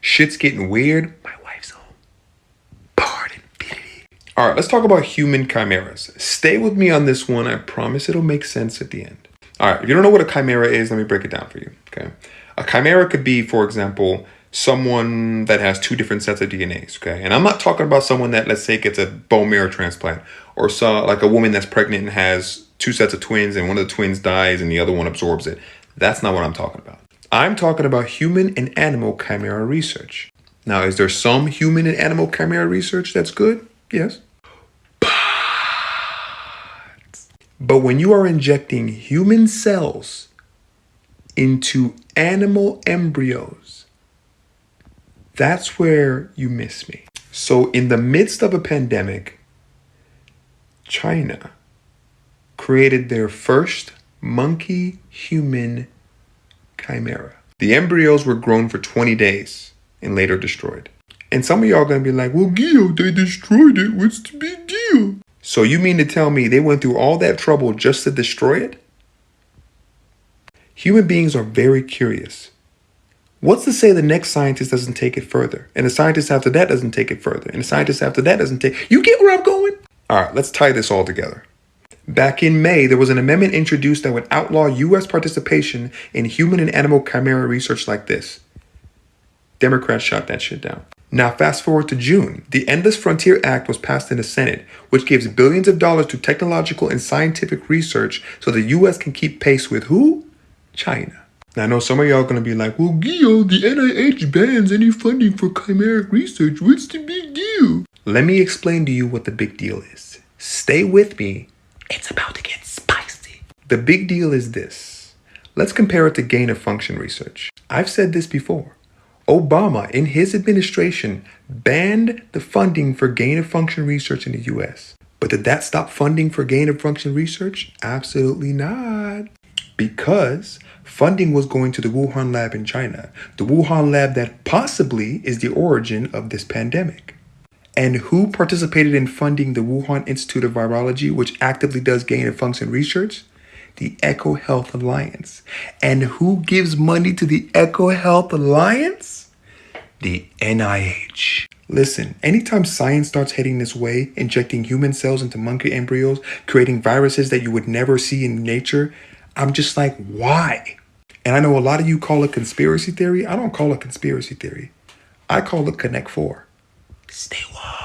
Shit's getting weird. My wife's home. Pardon. All right, let's talk about human chimeras. Stay with me on this one. I promise it'll make sense at the end. All right, if you don't know what a chimera is, let me break it down for you, okay? A chimera could be, for example, someone that has two different sets of DNAs, okay? And I'm not talking about someone that, let's say, gets a bone marrow transplant, or like a woman that's pregnant and has two sets of twins and one of the twins dies and the other one absorbs it. That's not what I'm talking about. I'm talking about human and animal chimera research. Now, is there some human and animal chimera research that's good? Yes. But when you are injecting human cells into animal embryos, that's where you miss me. So in the midst of a pandemic, China created their first monkey-human chimera. The embryos were grown for 20 days and later destroyed. And some of y'all are going to be like, well, Gio, they destroyed it. What's the big deal? So you mean to tell me they went through all that trouble just to destroy it? Human beings are very curious. What's to say the next scientist doesn't take it further? And the scientist after that doesn't take it further. And the scientist after that doesn't take... You get where I'm going? All right, let's tie this all together. Back in May, there was an amendment introduced that would outlaw U.S. participation in human and animal chimera research like this. Democrats shot that shit down. Now fast forward to June. The Endless Frontier Act was passed in the Senate, which gives billions of dollars to technological and scientific research so the U.S. can keep pace with who? China. Now I know some of y'all are going to be like, well, Gio, the NIH bans any funding for chimeric research. What's the big deal? Let me explain to you what the big deal is. Stay with me. It's about to get spicy. The big deal is this. Let's compare it to gain-of-function research. I've said this before. Obama, in his administration, banned the funding for gain-of-function research in the U.S. But did that stop funding for gain-of-function research? Absolutely not. Because funding was going to the Wuhan lab in China, the Wuhan lab that possibly is the origin of this pandemic. And who participated in funding the Wuhan Institute of Virology, which actively does gain-of-function research? The EcoHealth Alliance. And who gives money to the EcoHealth Alliance? The NIH. Listen, anytime science starts heading this way, injecting human cells into monkey embryos, creating viruses that you would never see in nature, I'm just like, why? And I know a lot of you call it conspiracy theory. I don't call it conspiracy theory. I call it Connect 4. Stay woke.